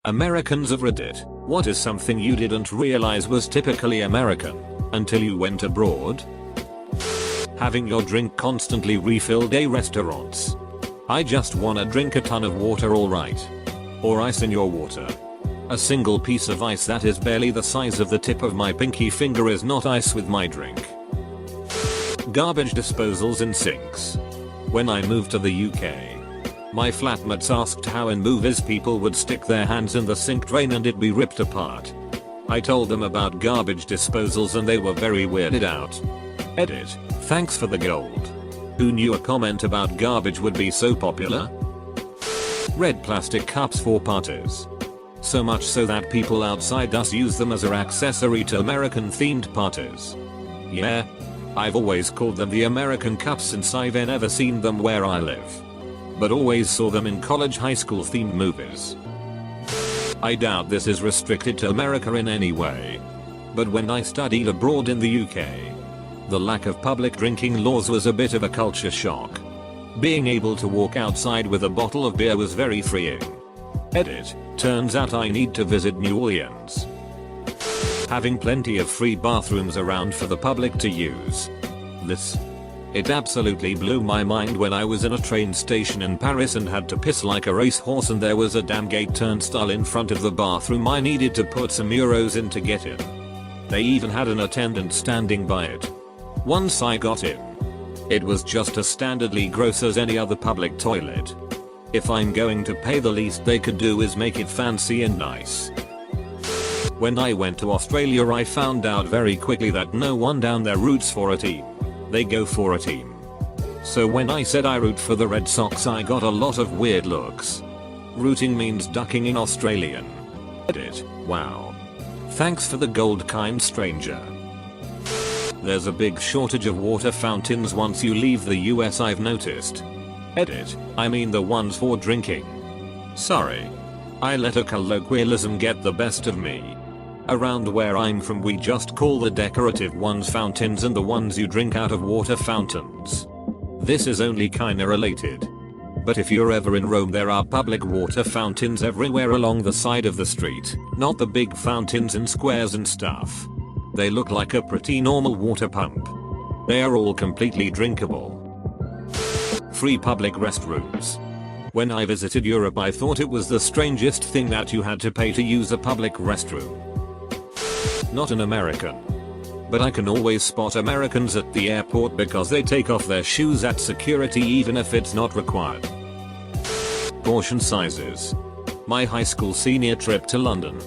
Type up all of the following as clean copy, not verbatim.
Americans of Reddit, what is something you didn't realize was typically American until you went abroad? Having your drink constantly refilled at restaurants. I just wanna drink a ton of water, alright. Or ice in your water. A single piece of ice that is barely the size of the tip of my pinky finger is not ice with my drink. Garbage disposals in sinks. When I moved to the UK, my flatmates asked how in movies people would stick their hands in the sink drain and it be ripped apart. I told them about garbage disposals and they were very weirded out. Edit. Thanks for the gold. Who knew a comment about garbage would be so popular? Red plastic cups for parties. So much so that people outside us use them as an accessory to American themed parties. Yeah. I've always called them the American cups since I've never seen them where I live. But always saw them in college high school themed movies. I doubt this is restricted to America in any way. But when I studied abroad in the UK, the lack of public drinking laws was a bit of a culture shock. Being able to walk outside with a bottle of beer was very freeing. Edit. Turns out I need to visit New Orleans. Having plenty of free bathrooms around for the public to use. It absolutely blew my mind when I was in a train station in Paris and had to piss like a racehorse and there was a damn gate turnstile in front of the bathroom I needed to put some euros in to get in. They even had an attendant standing by it. Once I got in, it was just as standardly gross as any other public toilet. If I'm going to pay, the least they could do is make it fancy and nice. When I went to Australia, I found out very quickly that no one down there roots for a team. They go for a team. So when I said I root for the Red Sox, I got a lot of weird looks. Rooting means ducking in Australian. Edit. Wow. Thanks for the gold, kind stranger. There's a big shortage of water fountains once you leave the US, I've noticed. Edit. I mean the ones for drinking. Sorry. I let a colloquialism get the best of me. Around where I'm from, we just call the decorative ones fountains and the ones you drink out of water fountains. This is only kinda related. But if you're ever in Rome, there are public water fountains everywhere along the side of the street, not the big fountains in squares and stuff. They look like a pretty normal water pump. They are all completely drinkable. Free public restrooms. When I visited Europe, I thought it was the strangest thing that you had to pay to use a public restroom. Not an American. But I can always spot Americans at the airport because they take off their shoes at security even if it's not required. Portion sizes. My high school senior trip to London.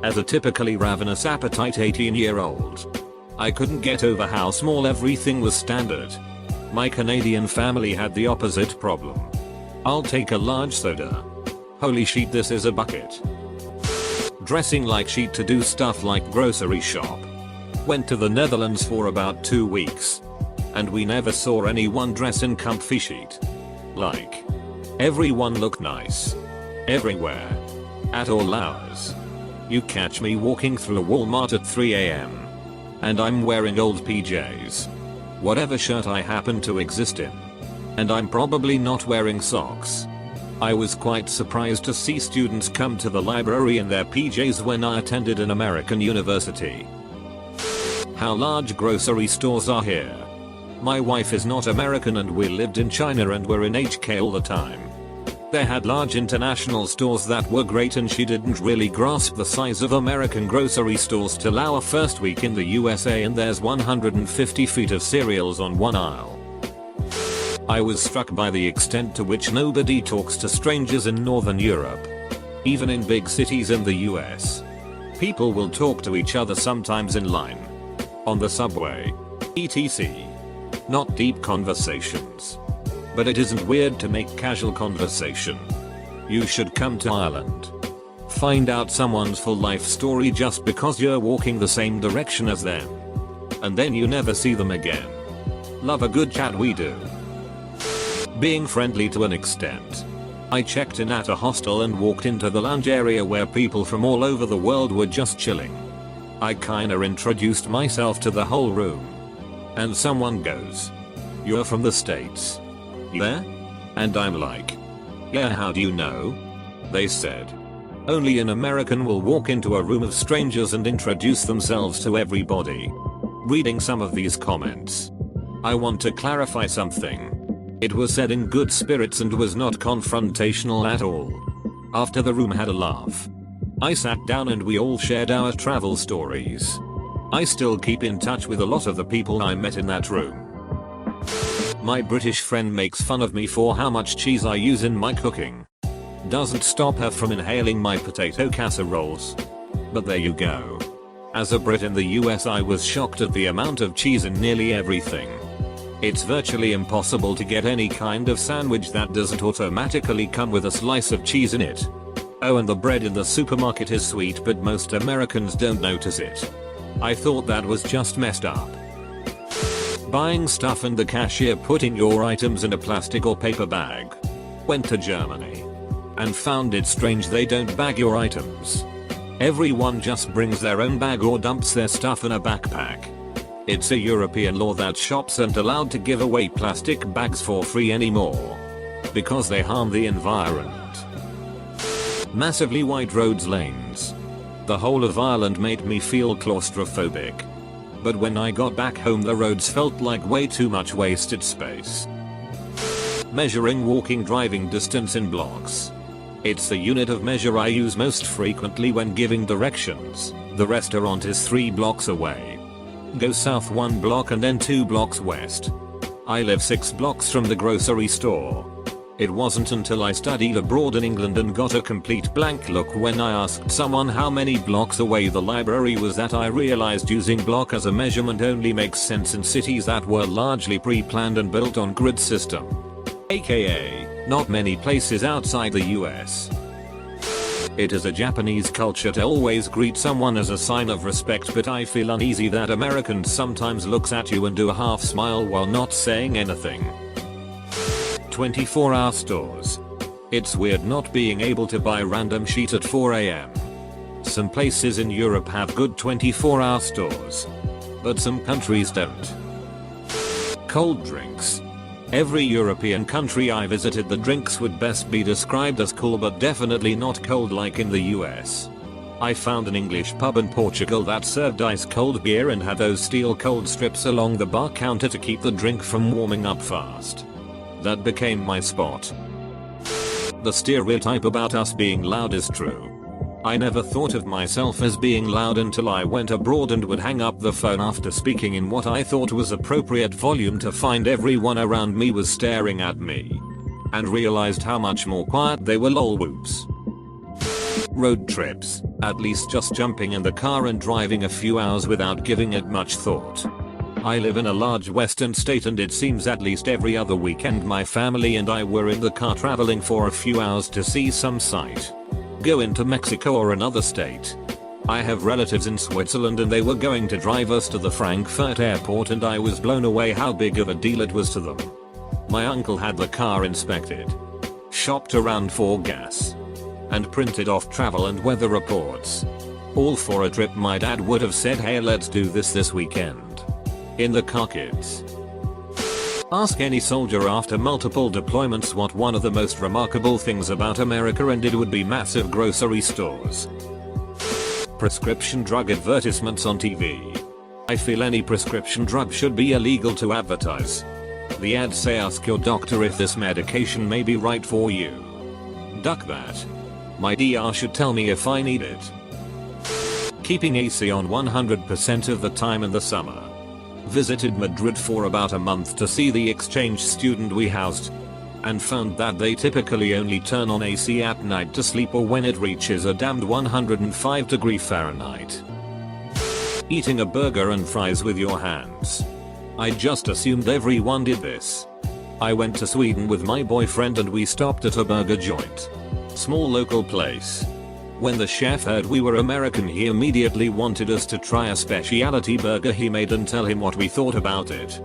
As a typically ravenous appetite 18-year-old, I couldn't get over how small everything was standard. My Canadian family had the opposite problem. I'll take a large soda. Holy shit, this is a bucket. Dressing like shit to do stuff like grocery shop. Went to the Netherlands for about 2 weeks. And we never saw anyone dress in comfy shit. Like, everyone looked nice. Everywhere. At all hours. You catch me walking through a Walmart at 3 AM. And I'm wearing old PJs. Whatever shirt I happen to exist in. And I'm probably not wearing socks. I was quite surprised to see students come to the library in their PJs when I attended an American university. How large grocery stores are here. My wife is not American and we lived in China and were in HK all the time. They had large international stores that were great and she didn't really grasp the size of American grocery stores till our first week in the USA, and there's 150 feet of cereals on one aisle. I was struck by the extent to which nobody talks to strangers in Northern Europe. Even in big cities in the US. People will talk to each other sometimes in line. On the subway. etc. Not deep conversations. But it isn't weird to make casual conversation. You should come to Ireland. Find out someone's full life story just because you're walking the same direction as them. And then you never see them again. Love a good chat, we do. Being friendly to an extent. I checked in at a hostel and walked into the lounge area where people from all over the world were just chilling. I kinda introduced myself to the whole room. And someone goes, "You're from the States? Yeah?" And I'm like, "Yeah, how do you know?" They said, Only an American will walk into a room of strangers and introduce themselves to everybody. Reading some of these comments, I want to clarify something. It was said in good spirits and was not confrontational at all. After the room had a laugh, I sat down and we all shared our travel stories. I still keep in touch with a lot of the people I met in that room. My British friend makes fun of me for how much cheese I use in my cooking. Doesn't stop her from inhaling my potato casseroles. But there you go. As a Brit in the US, I was shocked at the amount of cheese in nearly everything. It's virtually impossible to get any kind of sandwich that doesn't automatically come with a slice of cheese in it. Oh, and the bread in the supermarket is sweet, but most Americans don't notice it. I thought that was just messed up. Buying stuff and the cashier putting your items in a plastic or paper bag. Went to Germany and found it strange they don't bag your items. Everyone just brings their own bag or dumps their stuff in a backpack. It's a European law that shops aren't allowed to give away plastic bags for free anymore because they harm the environment. Massively wide roads lanes. The whole of Ireland made me feel claustrophobic. But when I got back home, the roads felt like way too much wasted space. Measuring walking driving distance in blocks. It's the unit of measure I use most frequently when giving directions. The restaurant is 3 blocks away. Go south 1 block and then 2 blocks west. I live 6 blocks from the grocery store. It wasn't until I studied abroad in England and got a complete blank look when I asked someone how many blocks away the library was that I realized using block as a measurement only makes sense in cities that were largely pre-planned and built on grid system. AKA, not many places outside the US. It is a Japanese culture to always greet someone as a sign of respect, but I feel uneasy that Americans sometimes looks at you and do a half smile while not saying anything. 24-hour stores. It's weird not being able to buy random shit at 4 AM. Some places in Europe have good 24-hour stores, but some countries don't. Cold drinks. Every European country I visited, the drinks would best be described as cool, but definitely not cold like in the US. I found an English pub in Portugal that served ice cold beer and had those steel cold strips along the bar counter to keep the drink from warming up fast. That became my spot. The stereotype about us being loud is true. I never thought of myself as being loud until I went abroad and would hang up the phone after speaking in what I thought was appropriate volume to find everyone around me was staring at me. And realized how much more quiet they were, lol whoops. Road trips. At least just jumping in the car and driving a few hours without giving it much thought. I live in a large western state and it seems at least every other weekend my family and I were in the car traveling for a few hours to see some sight. Go into Mexico or another state. I have relatives in Switzerland and they were going to drive us to the Frankfurt airport and I was blown away how big of a deal it was to them. My uncle had the car inspected, shopped around for gas, and printed off travel and weather reports. All for a trip my dad would have said, hey, let's do this weekend. In the car, kids. Ask any soldier after multiple deployments what one of the most remarkable things about America, and it would be massive grocery stores. Prescription drug advertisements on TV. I feel any prescription drug should be illegal to advertise. The ads say ask your doctor if this medication may be right for you. Duck that. My DR should tell me if I need it. Keeping AC on 100% of the time in the summer. Visited Madrid for about a month to see the exchange student we housed, and found that they typically only turn on AC at night to sleep or when it reaches a damned 105 Fahrenheit. Eating a burger and fries with your hands. I just assumed everyone did this. I went to Sweden with my boyfriend and we stopped at a burger joint. Small local place. When the chef heard we were American, he immediately wanted us to try a specialty burger he made and tell him what we thought about it.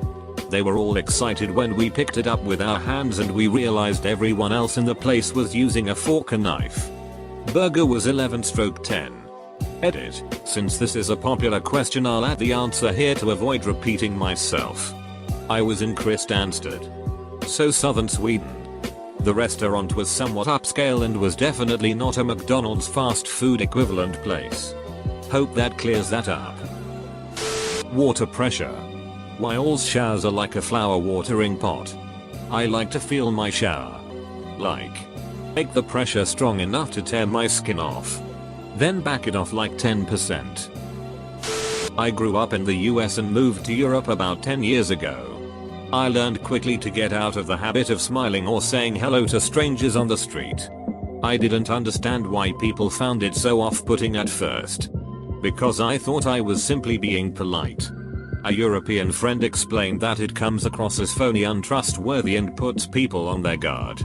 They were all excited when we picked it up with our hands and we realized everyone else in the place was using a fork and knife. Burger was 11/10. Edit. Since this is a popular question, I'll add the answer here to avoid repeating myself. I was in Kristianstad. So southern Sweden. The restaurant was somewhat upscale and was definitely not a McDonald's fast food equivalent place. Hope that clears that up. Water pressure. Why all showers are like a flower watering pot. I like to feel my shower. Make the pressure strong enough to tear my skin off. Then back it off like 10%. I grew up in the US and moved to Europe about 10 years ago. I learned quickly to get out of the habit of smiling or saying hello to strangers on the street. I didn't understand why people found it so off-putting at first. Because I thought I was simply being polite. A European friend explained that it comes across as phony, untrustworthy, and puts people on their guard.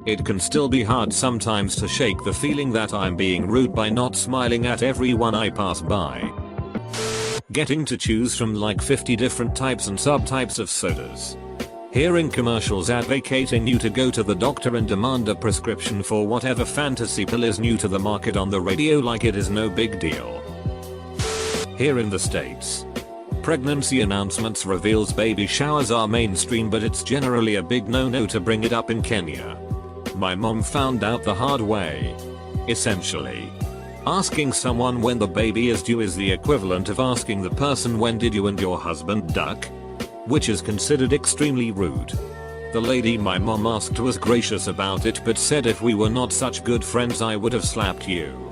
It can still be hard sometimes to shake the feeling that I'm being rude by not smiling at everyone I pass by. Getting to choose from like 50 different types and subtypes of sodas. Hearing commercials advocating you to go to the doctor and demand a prescription for whatever fantasy pill is new to the market on the radio like it is no big deal. Here in the States, pregnancy announcements reveals baby showers are mainstream, but it's generally a big no-no to bring it up in Kenya. My mom found out the hard way. Essentially, asking someone when the baby is due is the equivalent of asking the person when did you and your husband duck? Which is considered extremely rude. The lady my mom asked was gracious about it but said if we were not such good friends I would have slapped you.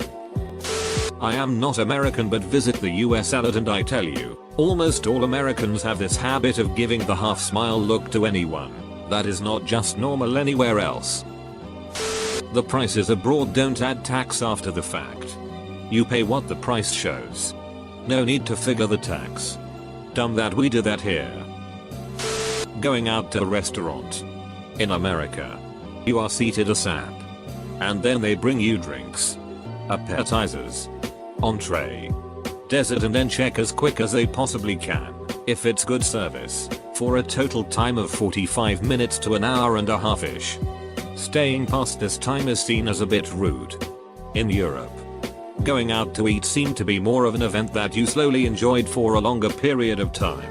I am not American but visit the US a lot, and I tell you, almost all Americans have this habit of giving the half smile look to anyone. That is not just normal anywhere else. The prices abroad don't add tax after the fact. You pay what the price shows. No need to figure the tax. Dumb that we do that here. Going out to a restaurant. In America, you are seated ASAP. And then they bring you drinks, appetizers, entree, dessert, and then check as quick as they possibly can, if it's good service, for a total time of 45 minutes to an hour and a half-ish. Staying past this time is seen as a bit rude. In Europe, going out to eat seemed to be more of an event that you slowly enjoyed for a longer period of time.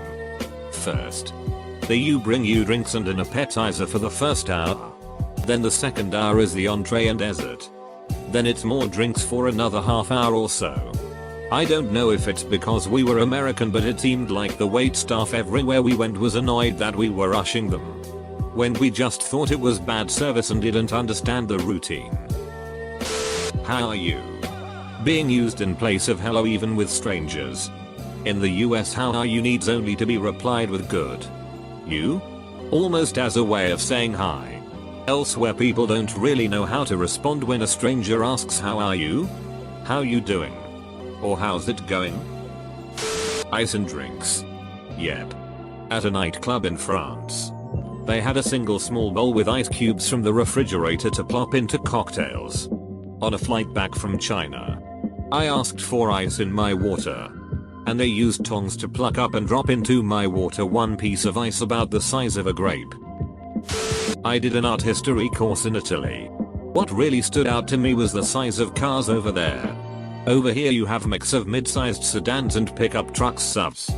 First, they bring you drinks and an appetizer for the first hour. Then the second hour is the entree and dessert. Then it's more drinks for another half hour or so. I don't know if it's because we were American, but it seemed like the wait staff everywhere we went was annoyed that we were rushing them, when we just thought it was bad service and didn't understand the routine. How are you? Being used in place of hello even with strangers. In the US, how are you needs only to be replied with good. You? Almost as a way of saying hi. Elsewhere people don't really know how to respond when a stranger asks how are you? How you doing? Or how's it going? Ice and drinks. Yep. At a nightclub in France, they had a single small bowl with ice cubes from the refrigerator to plop into cocktails. On a flight back from China, I asked for ice in my water, and they used tongs to pluck up and drop into my water one piece of ice about the size of a grape. I did an art history course in Italy. What really stood out to me was the size of cars over there. Over here you have a mix of mid-sized sedans and pickup trucks, SUVs,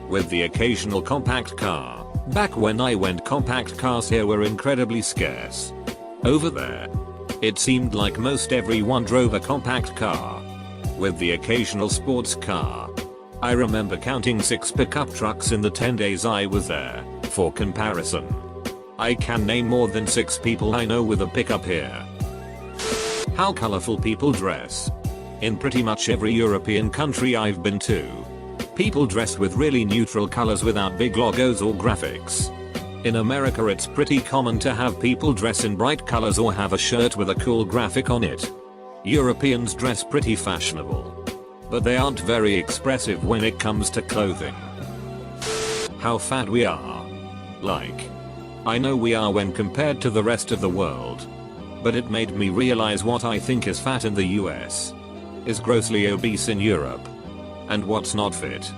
with the occasional compact car. Back when I went, compact cars here were incredibly scarce. Over there, it seemed like most everyone drove a compact car, with the occasional sports car. I remember counting 6 pickup trucks in the 10 days I was there. For comparison, I can name more than 6 people I know with a pickup here. How colorful people dress. In pretty much every European country I've been to, people dress with really neutral colors without big logos or graphics. In America it's pretty common to have people dress in bright colors or have a shirt with a cool graphic on it. Europeans dress pretty fashionable, but they aren't very expressive when it comes to clothing. How fat we are. I know we are when compared to the rest of the world, but it made me realize what I think is fat in the US is grossly obese in Europe. And what's not fit,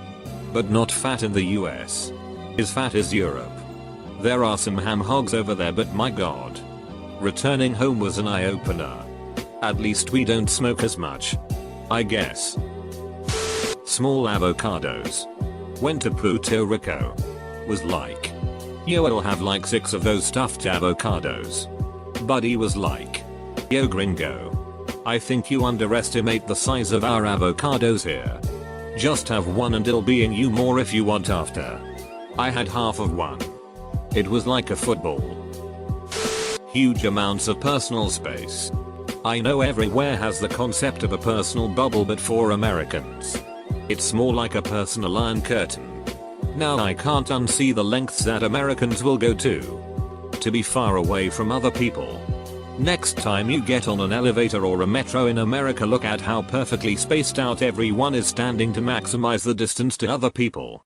but not fat in the US, is fat is Europe. There are some ham hogs over there, but my god. Returning home was an eye-opener. At least we don't smoke as much, I guess. Small avocados. Went to Puerto Rico. Was like, yo, I'll have like 6 of those stuffed avocados. buddy was like, "Yo gringo. I think you underestimate the size of our avocados here. Just have one and it'll be in you more if you want after." I had half of one. It was like a football. Huge amounts of personal space. I know everywhere has the concept of a personal bubble, but for Americans, it's more like a personal iron curtain. Now I can't unsee the lengths that Americans will go to be far away from other people. Next time you get on an elevator or a metro in America, look at how perfectly spaced out everyone is standing to maximize the distance to other people.